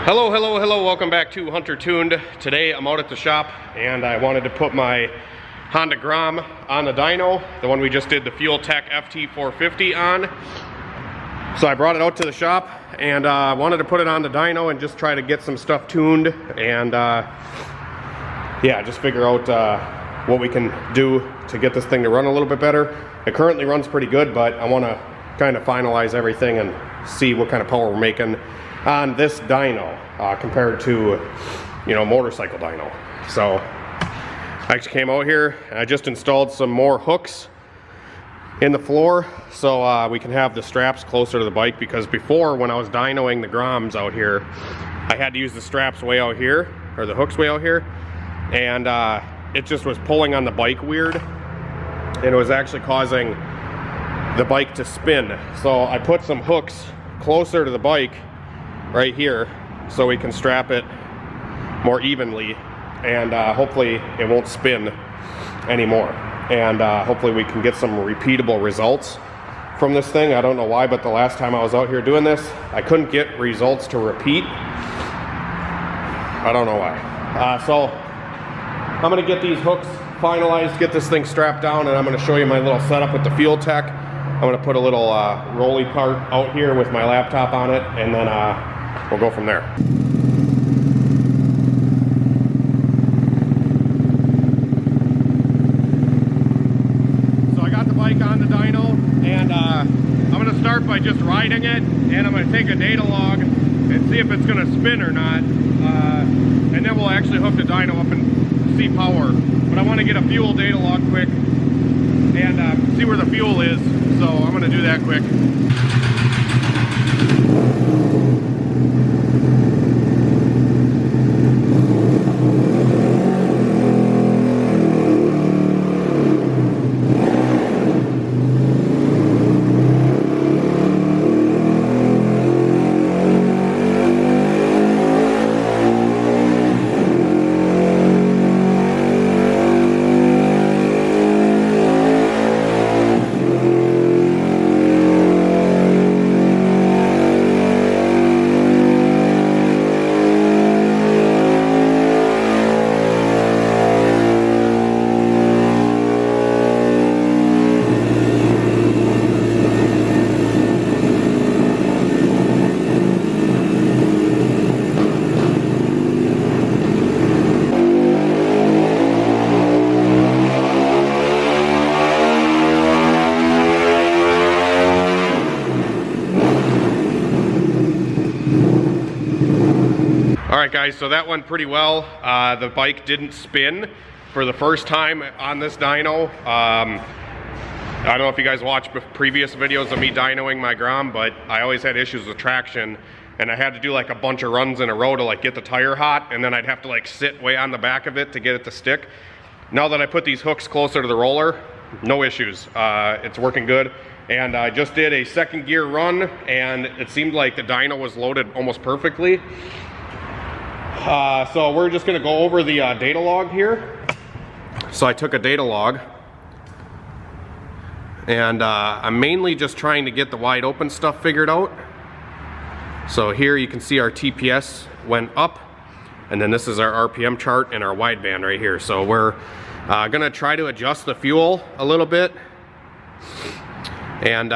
Hello, hello, hello, welcome back to Hunter Tuned. Today I'm out at the shop and I wanted to put my Honda Grom on the dyno, the one we just did the Fuel Tech FT450 on. So I brought it out to the shop and wanted to put it on the dyno and just try to get some stuff tuned and yeah, just figure out what we can do to get this thing to run a little bit better. It currently runs pretty good, but I want to kind of finalize everything and see what kind of power we're making on this dyno compared to, you know, motorcycle dyno. So I actually came out here and I just installed some more hooks in the floor so we can have the straps closer to the bike, because before, when I was dynoing the Groms out here, I had to use the straps way out here, or the hooks way out here, and it just was pulling on the bike weird, and it was actually causing the bike to spin. So I put some hooks closer to the bike right here so we can strap it more evenly, and hopefully it won't spin anymore, and hopefully we can get some repeatable results from this thing. I don't know why, but the last time I was out here doing this, I couldn't get results to repeat. I don't know why. So I'm gonna get these hooks finalized, get this thing strapped down, and I'm gonna show you my little setup with the Fuel Tech. I'm gonna put a little rolly cart out here with my laptop on it, and then we'll go from there. So I got the bike on the dyno, and I'm gonna start by just riding it, and I'm gonna take a data log and see if it's gonna spin or not, and then we'll actually hook the dyno up and see power. But I want to get a fuel data log quick and see where the fuel is, so I'm gonna do that quick. Alright guys, so that went pretty well. The bike didn't spin for the first time on this dyno. I don't know if you guys watched previous videos of me dynoing my Grom, but I always had issues with traction, and I had to do like a bunch of runs in a row to like get the tire hot, and then I'd have to like sit way on the back of it to get it to stick. Now that I put these hooks closer to the roller, no issues. It's working good. And I just did a second gear run, and it seemed like the dyno was loaded almost perfectly. So we're just gonna go over the data log here. So I took a data log, and I'm mainly just trying to get the wide open stuff figured out. So here you can see our TPS went up, and then this is our RPM chart and our wideband right here. So we're gonna try to adjust the fuel a little bit and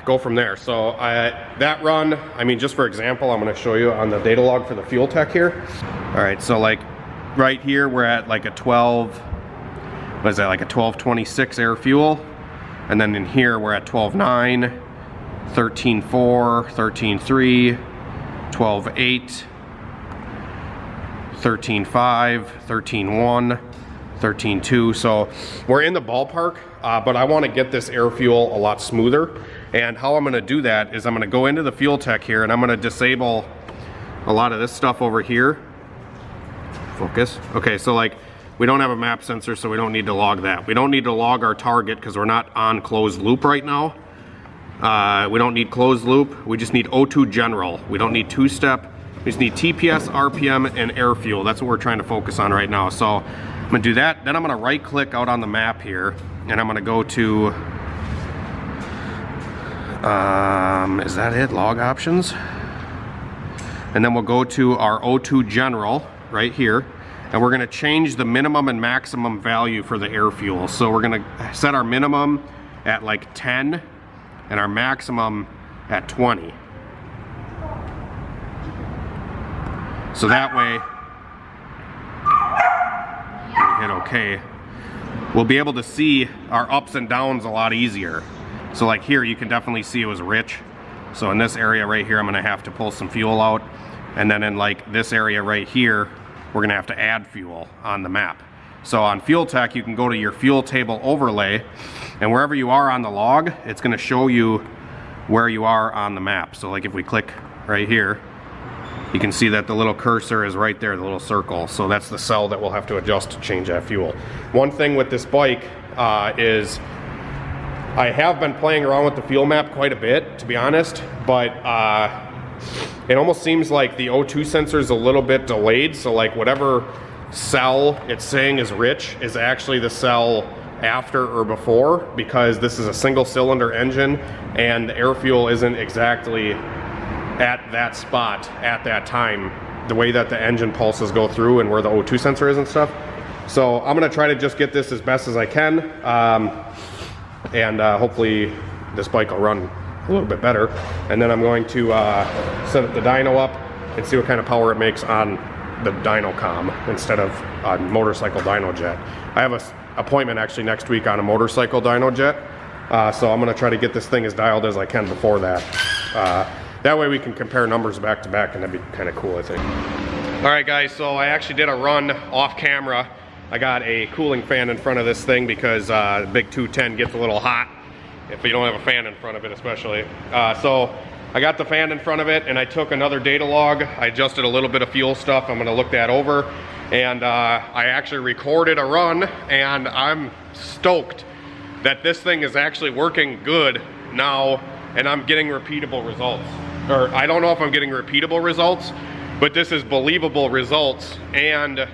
go from there. So that run, I mean, just for example, I'm gonna show you on the data log for the Fuel Tech here. All right, so like right here, we're at like a 12, what is that, like a 1226 air fuel. And then in here, we're at 12.9, 13.4, 13.3, 12.8, 13.5, 13.1, 13.2. So we're in the ballpark, but I want to get this air fuel a lot smoother. And how I'm going to do that is I'm going to go into the Fuel Tech here, and I'm going to disable a lot of this stuff over here. Focus. Okay, so like we don't have a map sensor, so we don't need to log that. We don't need to log our target because we're not on closed loop right now. We don't need closed loop. We just need O2 general. We don't need two-step. We just need TPS, RPM, and air fuel. That's what we're trying to focus on right now. So I'm gonna do that. Then I'm gonna right click out on the map here, and I'm gonna go to, is that it? Log options? and then we'll go to our O2 general right here, and we're gonna change the minimum and maximum value for the air fuel. So we're gonna set our minimum at like 10 and our maximum at 20. So that way, hit OK, we'll be able to see our ups and downs a lot easier. So like here, you can definitely see it was rich. So in this area right here, I'm gonna have to pull some fuel out. And then in like this area right here, we're gonna have to add fuel on the map. So on Fuel Tech, you can go to your fuel table overlay, and wherever you are on the log, it's gonna show you where you are on the map. So like if we click right here, you can see that the little cursor is right there, the little circle. So that's the cell that we'll have to adjust to change that fuel. One thing with this bike is I have been playing around with the fuel map quite a bit, to be honest, but it almost seems like the O2 sensor is a little bit delayed. So like whatever cell it's saying is rich is actually the cell after or before, because this is a single cylinder engine and the air fuel isn't exactly at that spot at that time, the way that the engine pulses go through and where the O2 sensor is and stuff. So I'm gonna try to just get this as best as I can, and hopefully this bike will run a little bit better. And then I'm going to set the dyno up and see what kind of power it makes on the dyno com instead of a motorcycle dyno jet. I have an appointment actually next week on a motorcycle dyno jet, so I'm gonna try to get this thing as dialed as I can before that. That way we can compare numbers back to back, and that'd be kind of cool, I think. All right, guys, so I actually did a run off camera. I got a cooling fan in front of this thing because the big 210 gets a little hot if you don't have a fan in front of it, especially. So I got the fan in front of it, and I took another data log. I adjusted a little bit of fuel stuff. I'm gonna look that over. And I actually recorded a run, and I'm stoked that this thing is actually working good now, and I'm getting repeatable results. Or I don't know if I'm getting repeatable results, but this is believable results, and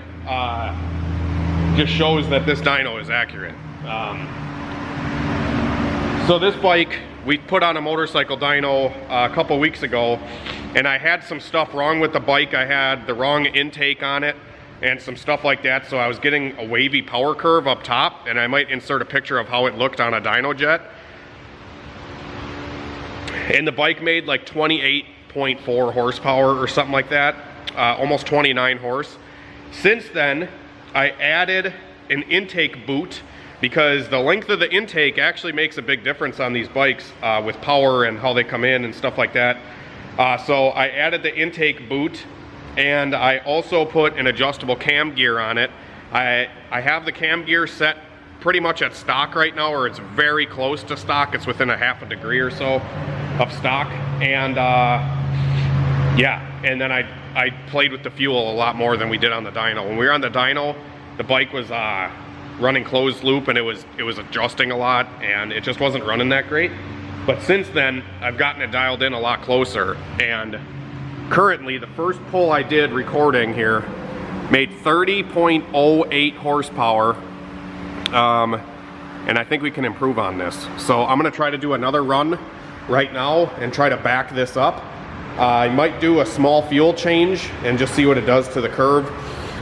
just shows that this dyno is accurate. So this bike we put on a motorcycle dyno a couple weeks ago, and I had some stuff wrong with the bike. I had the wrong intake on it and some stuff like that, so I was getting a wavy power curve up top, and I might insert a picture of how it looked on a dyno jet. And the bike made like 28.4 horsepower or something like that, almost 29 horse. Since then, I added an intake boot, because the length of the intake actually makes a big difference on these bikes with power and how they come in and stuff like that. So I added the intake boot, and I also put an adjustable cam gear on it. I have the cam gear set pretty much at stock right now, or it's very close to stock. It's within a half a degree or so of stock. And yeah, and then I played with the fuel a lot more than we did on the dyno. When we were on the dyno, the bike was running closed loop, and it was adjusting a lot, and it just wasn't running that great. But since then, I've gotten it dialed in a lot closer, and currently the first pull I did recording here made 30.08 horsepower, and I think we can improve on this. So I'm gonna try to do another run right now and try to back this up. I might do a small fuel change and just see what it does to the curve.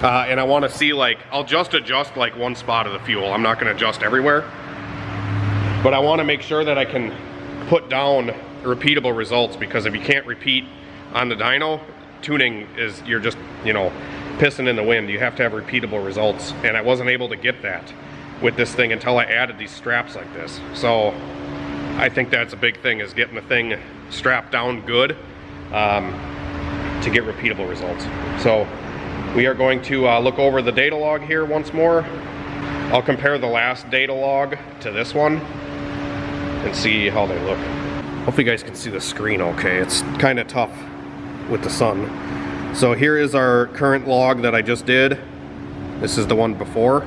And I want to see, like, I'll just adjust like one spot of the fuel. I'm not going to adjust everywhere, but I want to make sure that I can put down repeatable results, because if you can't repeat on the dyno, tuning is, you're just, you know, pissing in the wind. You have to have repeatable results, and I wasn't able to get that with this thing until I added these straps like this. So I think that's a big thing, is getting the thing strapped down good to get repeatable results. So we are going to look over the data log here once more. I'll compare the last data log to this one and see how they look. Hopefully you guys can see the screen okay. It's kind of tough with the sun. So here is our current log that I just did. This is the one before.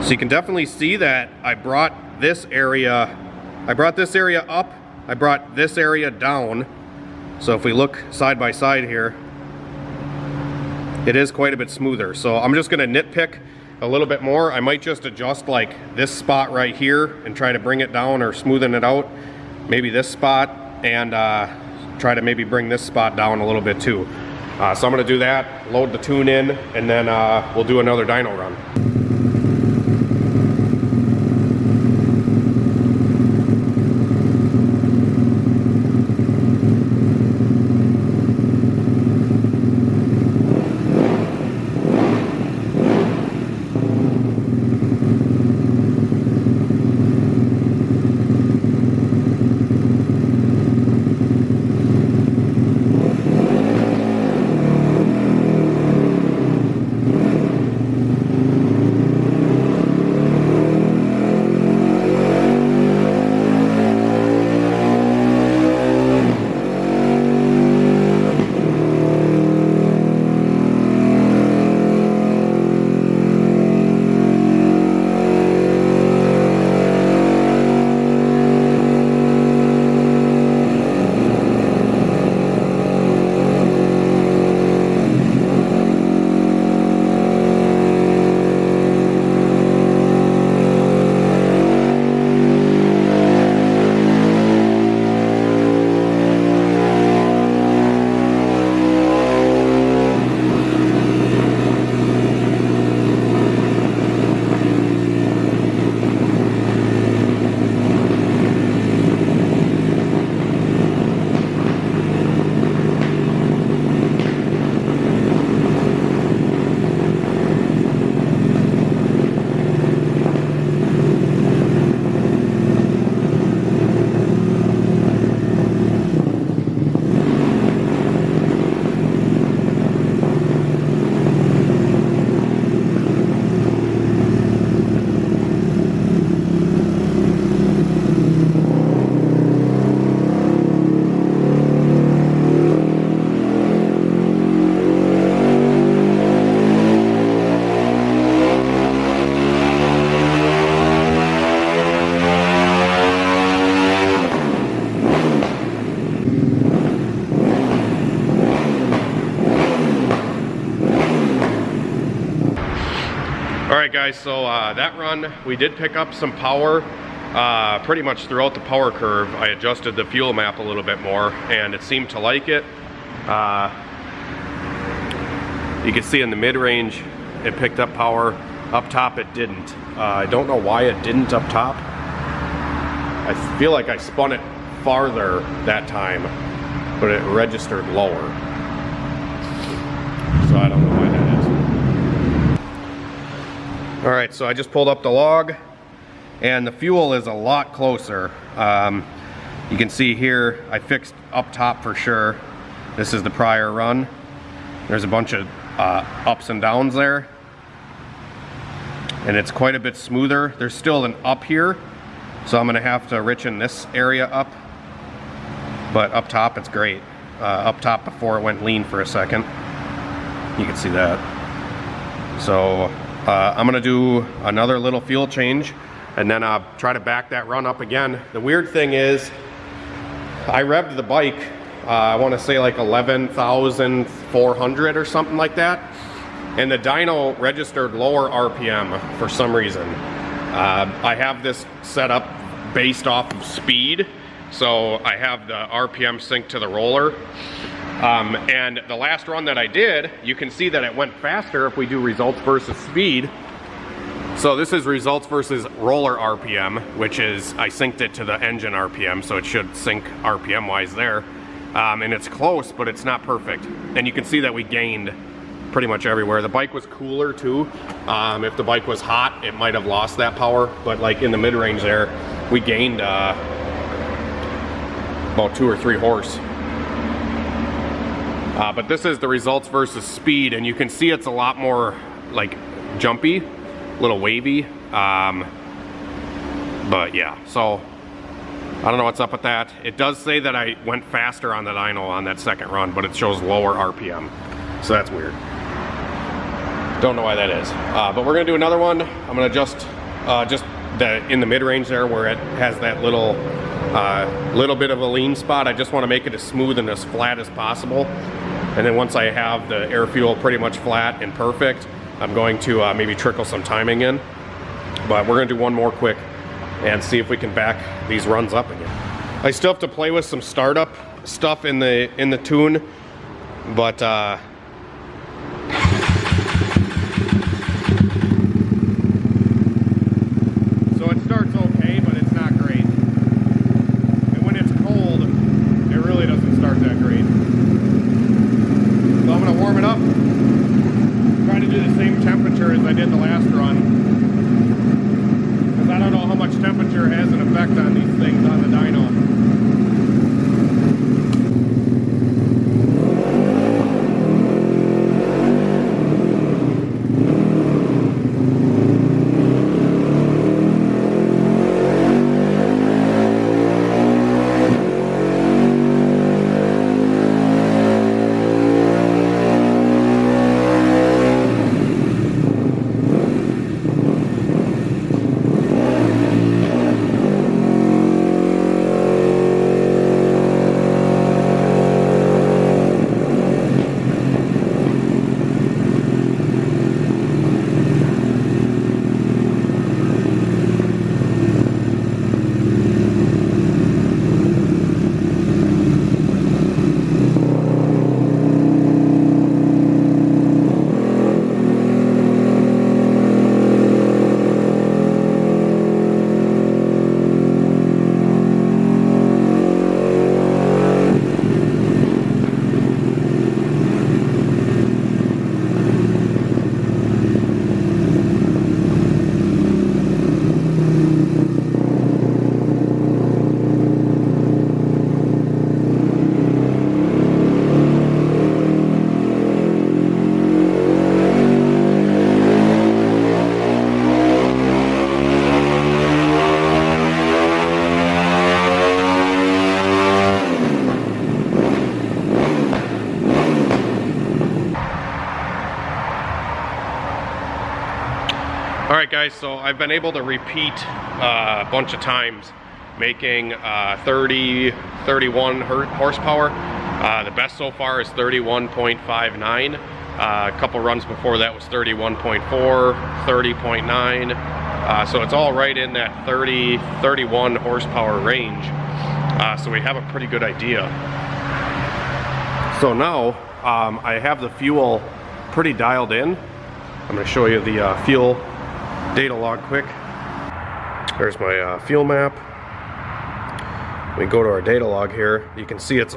So you can definitely see that I brought this area up, I brought this area down. So if we look side by side here, it is quite a bit smoother. So I'm just gonna nitpick a little bit more. I might just adjust like this spot right here and try to bring it down or smoothen it out. Maybe this spot, and try to maybe bring this spot down a little bit too. So I'm gonna do that, load the tune in, and then we'll do another dyno run. Alright guys, so that run, we did pick up some power pretty much throughout the power curve. I adjusted the fuel map a little bit more and it seemed to like it. You can see in the mid-range it picked up power. Up top it didn't. I don't know why it didn't up top. I feel like I spun it farther that time, but it registered lower. So I don't know why that is. Alright, so I just pulled up the log and the fuel is a lot closer. You can see here I fixed up top for sure. This is the prior run. There's a bunch of ups and downs there. And it's quite a bit smoother. There's still an up here, so I'm gonna have to richen this area up. But up top it's great. Up top before it went lean for a second. You can see that. So I'm gonna do another little fuel change and then try to back that run up again. The weird thing is, I revved the bike, I wanna say like 11,400 or something like that. And the dyno registered lower RPM for some reason. I have this set up based off of speed. So I have the RPM synced to the roller. And the last run that I did, you can see that it went faster if we do results versus speed. So this is results versus roller RPM, which is, I synced it to the engine RPM, so it should sync RPM wise there. And it's close, but it's not perfect. And you can see that we gained pretty much everywhere. The bike was cooler too. If the bike was hot, it might have lost that power, but like in the mid-range there, we gained about 2 or 3 horse. But this is the results versus speed, and you can see it's a lot more like jumpy, a little wavy. But yeah, so I don't know what's up with that. It does say that I went faster on the dyno on that second run, but it shows lower RPM. So that's weird. Don't know why that is. But we're gonna do another one. I'm gonna adjust just in the mid-range there where it has that little bit of a lean spot. I just wanna make it as smooth and as flat as possible. And then once I have the air fuel pretty much flat and perfect, I'm going to maybe trickle some timing in. But we're gonna do one more quick and see if we can back these runs up again. I still have to play with some startup stuff in the tune, but so it starts okay, but it's not great. And when it's cold, it really doesn't start that great. So I'm gonna warm it up. Try to do the same temperature as I did the last run, because I don't know how much temperature has an effect on these things on the dyno. Alright guys, so I've been able to repeat a bunch of times, making 30, 31 horsepower. The best so far is 31.59. A couple runs before that was 31.4, 30.9. So it's all right in that 30, 31 horsepower range. So we have a pretty good idea. So now I have the fuel pretty dialed in. I'm going to show you the fuel data log quick. There's my fuel map. We go to our data log here. You can see it's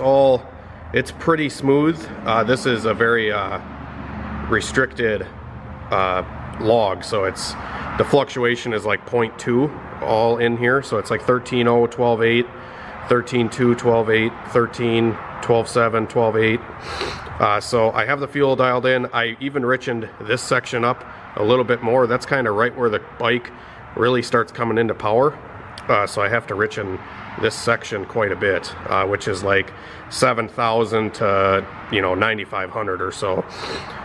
pretty smooth. This is a very restricted log, so the fluctuation is like 0.2 all in here. So it's like 13.0, 12.8, 13.2, 12.8, 13, 12.7, 12.8. So I have the fuel dialed in. I even richened this section up a little bit more. That's kind of right where the bike really starts coming into power. So I have to richen this section quite a bit, which is like 7,000 to 9,500 or so.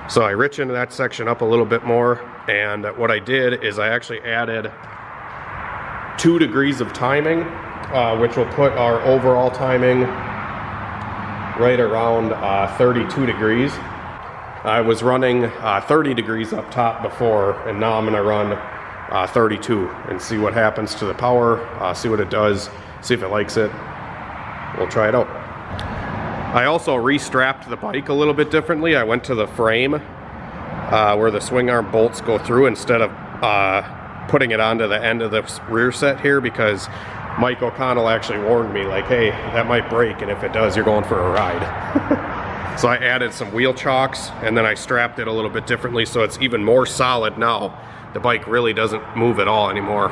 So I richened that section up a little bit more, and what I did is I actually added 2 degrees of timing, which will put our overall timing right around 32 degrees. I was running 30 degrees up top before, and now I'm going to run 32 and see what happens to the power, see what it does, see if it likes it. We'll try it out. I also restrapped the bike a little bit differently. I went to the frame where the swing arm bolts go through instead of putting it onto the end of the rear set here, because Mike O'Connell actually warned me, like, hey, that might break, and if it does, you're going for a ride. So I added some wheel chocks, and then I strapped it a little bit differently so it's even more solid now. The bike really doesn't move at all anymore.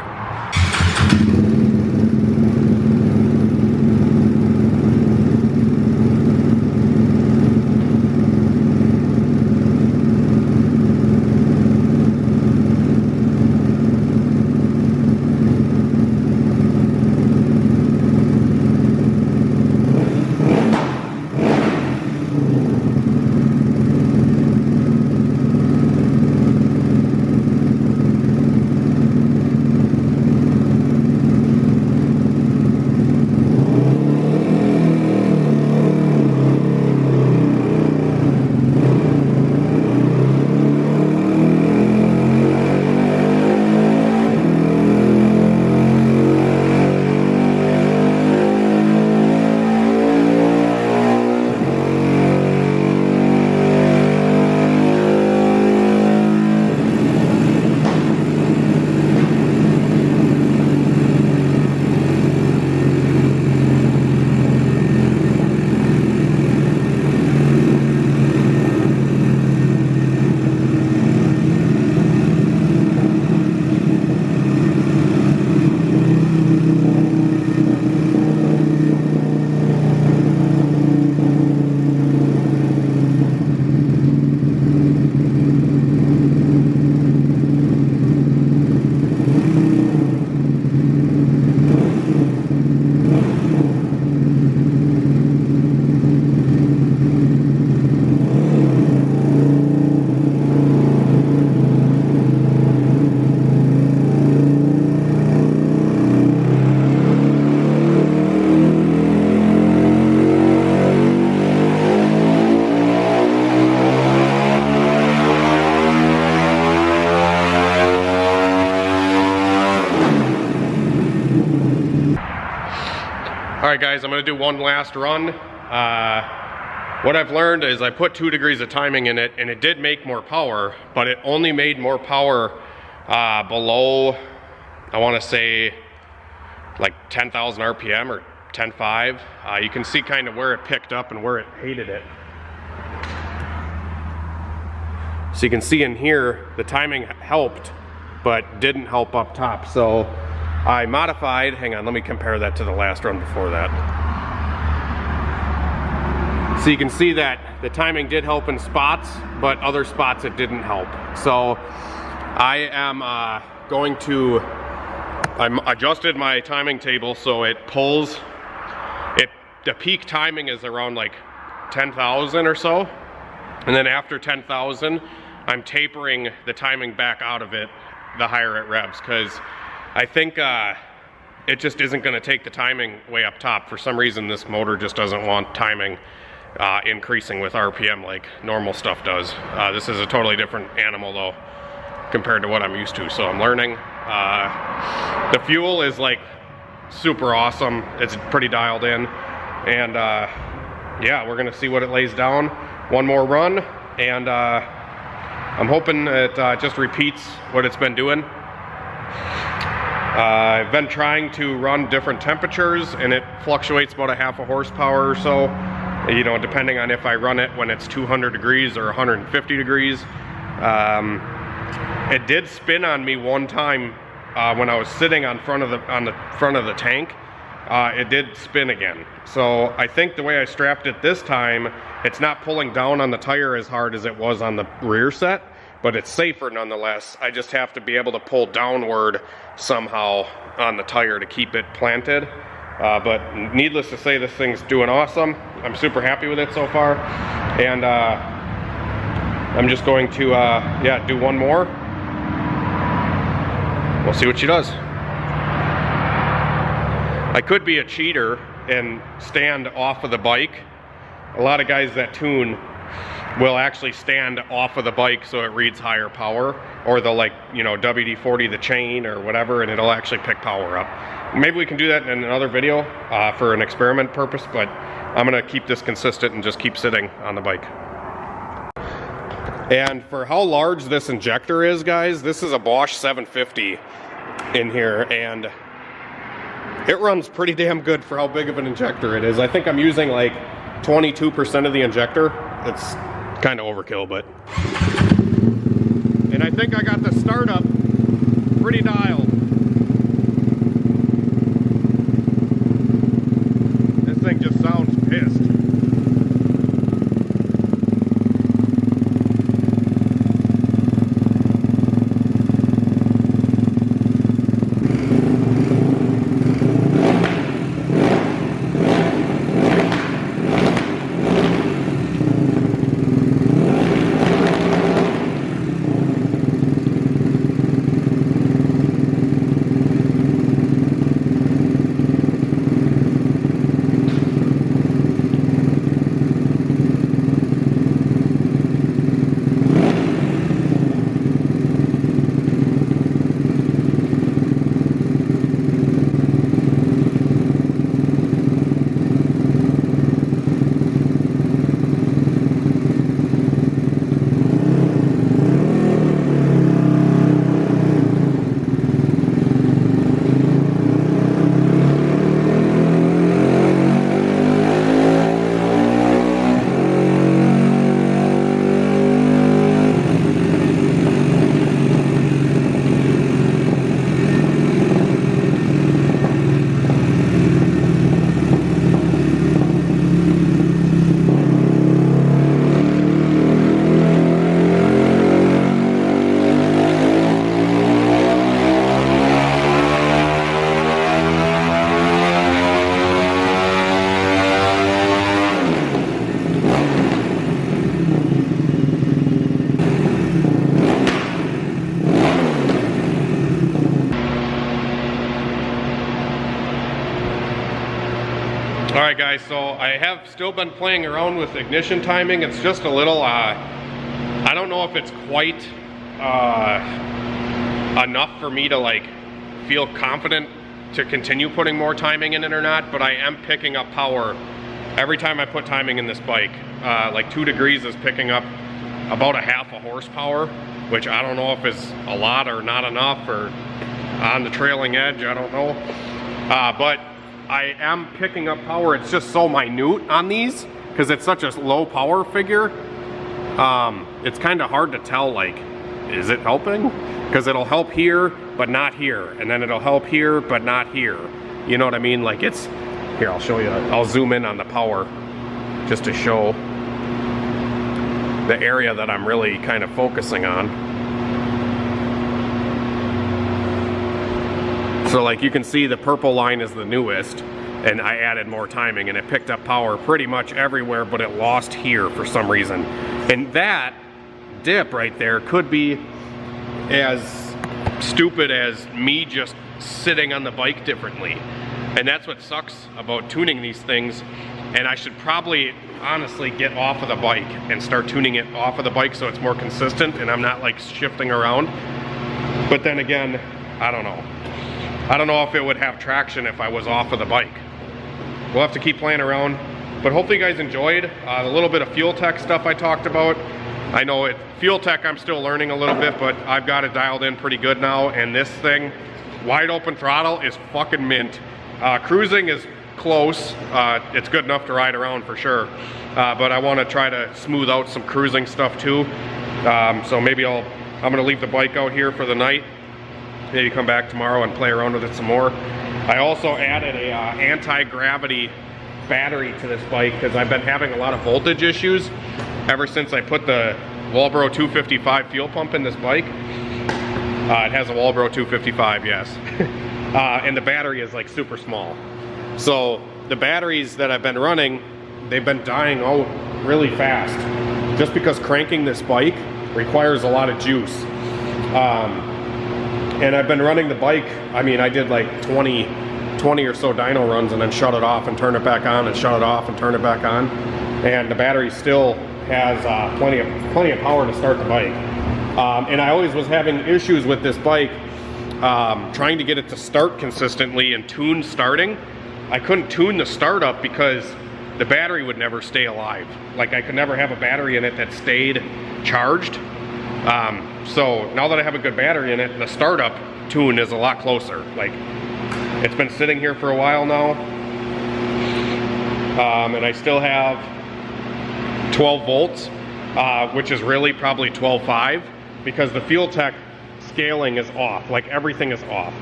Alright guys, I'm going to do one last run. What I've learned is I put 2 degrees of timing in it, and it did make more power, but it only made more power below, I want to say, like 10,000 RPM or 10.5. You can see kind of where it picked up and where it hated it. So you can see in here, the timing helped, but didn't help up top. So I modified, hang on, let me compare that to the last run before that. So you can see that the timing did help in spots, but other spots it didn't help. So I am I adjusted my timing table so it pulls, the peak timing is around like 10,000 or so. And then after 10,000, I'm tapering the timing back out of it, the higher it revs, because I think it just isn't going to take the timing way up top. For some reason, this motor just doesn't want timing increasing with RPM like normal stuff does. This is a totally different animal though, compared to what I'm used to, so I'm learning. The fuel is like super awesome. It's pretty dialed in, and yeah, we're gonna see what it lays down. One more run, and I'm hoping it just repeats what it's been doing. I've been trying to run different temperatures, and it fluctuates about a half a horsepower or so, you know, depending on if I run it when it's 200 degrees or 150 degrees. It did spin on me one time when I was sitting on the front of the tank. It did spin again. So I think the way I strapped it this time, it's not pulling down on the tire as hard as it was on the rear set, but it's safer nonetheless. I just have to be able to pull downward somehow on the tire to keep it planted. But needless to say, this thing's doing awesome. I'm super happy with it so far. And I'm just going to yeah, do one more. We'll see what she does. I could be a cheater and stand off of the bike. A lot of guys that tune will actually stand off of the bike so it reads higher power, or they'll, like, you know, WD-40 the chain or whatever, and it'll actually pick power up. Maybe we can do that in another video for an experiment purpose, but I'm gonna keep this consistent and just keep sitting on the bike. And for how large this injector is, guys, this is a Bosch 750 in here, and it runs pretty damn good for how big of an injector it is. I think I'm using like 22% of the injector. It's kind of overkill, but. And I think I got the startup pretty dialed. This thing just sounds pissed. Alright guys, so I have still been playing around with ignition timing. It's just a little, I don't know if it's quite enough for me to like feel confident to continue putting more timing in it or not, but I am picking up power every time I put timing in this bike. Like 2 degrees is picking up about a half a horsepower, which I don't know if is a lot or not enough or on the trailing edge, I don't know. But I am picking up power. It's just so minute on these because it's such a low power figure. It's kind of hard to tell, like, is it helping? Because it'll help here, but not here. And then it'll help here, but not here. You know what I mean? Like it's, here, I'll show you. I'll zoom in on the power just to show the area that I'm really kind of focusing on. So like you can see the purple line is the newest, and I added more timing and it picked up power pretty much everywhere, but it lost here for some reason. And that dip right there could be as stupid as me just sitting on the bike differently. And that's what sucks about tuning these things. And I should probably honestly get off of the bike and start tuning it off of the bike so it's more consistent and I'm not like shifting around. But then again, I don't know. I don't know if it would have traction if I was off of the bike. We'll have to keep playing around. But hopefully you guys enjoyed the little bit of fuel tech stuff I talked about. I know fuel tech I'm still learning a little bit, but I've got it dialed in pretty good now. And this thing, wide open throttle, is fucking mint. Cruising is close. It's good enough to ride around for sure. But I want to try to smooth out some cruising stuff too. So maybe I'm gonna leave the bike out here for the night. Maybe come back tomorrow and play around with it some more. I also added a anti-gravity battery to this bike because I've been having a lot of voltage issues ever since I put the Walbro 255 fuel pump in this bike. It has a Walbro 255, yes. And the battery is like super small. So the batteries that I've been running, they've been dying out really fast. Just because cranking this bike requires a lot of juice. And I've been running the bike, I mean, I did like 20 or so dyno runs and then shut it off and turn it back on and shut it off and turn it back on. And the battery still has plenty of power to start the bike. And I always was having issues with this bike trying to get it to start consistently and tune starting. I couldn't tune the startup because the battery would never stay alive. Like I could never have a battery in it that stayed charged. So now that I have a good battery in it, the startup tune is a lot closer. Like it's been sitting here for a while now. And I still have 12 volts, which is really probably 12.5 because the fuel tech scaling is off. Like everything is off.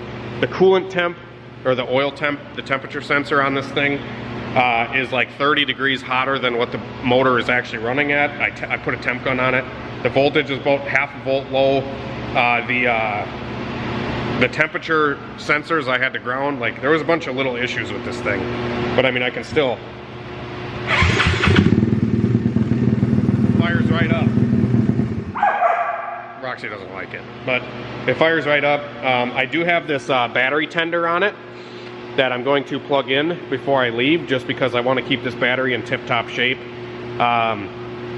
The coolant temp or the oil temp, the temperature sensor on this thing is like 30 degrees hotter than what the motor is actually running at. I put a temp gun on it. The voltage is about half a volt low. The temperature sensors I had to ground, like there was a bunch of little issues with this thing. But I mean, I can still, fires right up. Roxy doesn't like it, but it fires right up. I do have this battery tender on it that I'm going to plug in before I leave, just because I want to keep this battery in tip-top shape.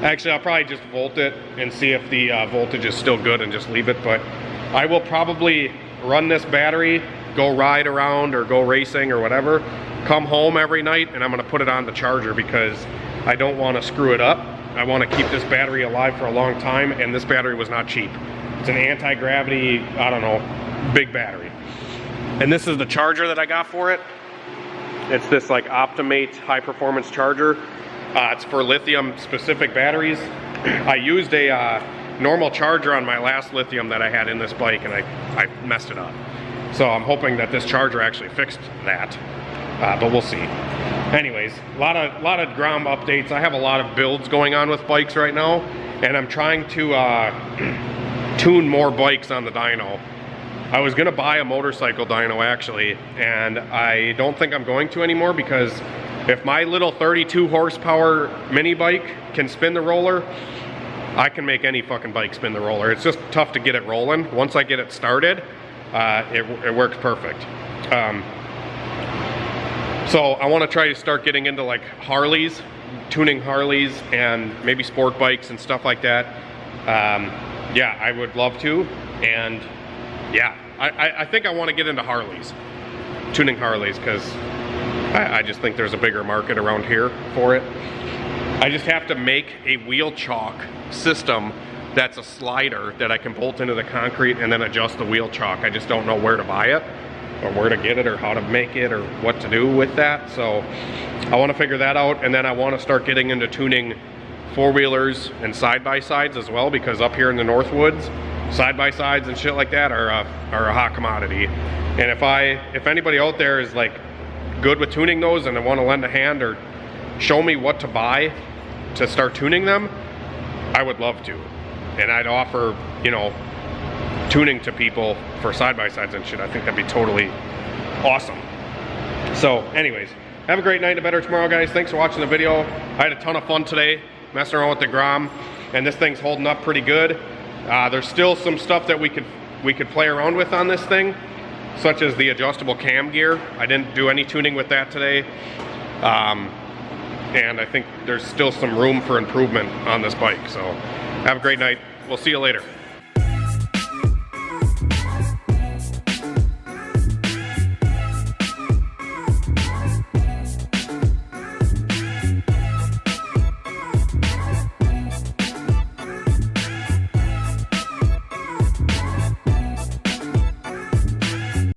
Actually, I'll probably just volt it and see if the voltage is still good and just leave it, but I will probably run this battery, go ride around or go racing or whatever, come home every night, and I'm going to put it on the charger because I don't want to screw it up. I want to keep this battery alive for a long time, and this battery was not cheap. It's an anti-gravity, I don't know, big battery. And this is the charger that I got for it. It's this like Optimate high performance charger. It's for lithium specific batteries. I used a normal charger on my last lithium that I had in this bike, and I messed it up. So I'm hoping that this charger actually fixed that, but we'll see. Anyways, a lot of Grom updates. I have a lot of builds going on with bikes right now, and I'm trying to tune more bikes on the dyno. I was gonna buy a motorcycle dyno actually, and I don't think I'm going to anymore because if my little 32 horsepower mini bike can spin the roller, I can make any fucking bike spin the roller. It's just tough to get it rolling. Once I get it started, it works perfect. So I want to try to start getting into like Harleys, tuning Harleys and maybe sport bikes and stuff like that. Yeah, I would love to. And yeah, I think I want to get into Harleys. tuning Harleys, because I just think there's a bigger market around here for it. I just have to make a wheel chalk system that's a slider that I can bolt into the concrete and then adjust the wheel chalk. I just don't know where to buy it, or where to get it, or how to make it, or what to do with that. So I want to figure that out, and then I want to start getting into tuning four-wheelers and side-by-sides as well, because up here in the Northwoods, side-by-sides and shit like that are a hot commodity. And if anybody out there is like good with tuning those and they want to lend a hand or show me what to buy to start tuning them, I would love to. And I'd offer, you know, tuning to people for side-by-sides and shit. I think that'd be totally awesome. So anyways, have a great night and a better tomorrow, guys. Thanks for watching the video. I had a ton of fun today messing around with the Grom, and this thing's holding up pretty good. There's still some stuff that we could play around with on this thing, such as the adjustable cam gear. I didn't do any tuning with that today. And I think there's still some room for improvement on this bike. So have a great night. We'll see you later.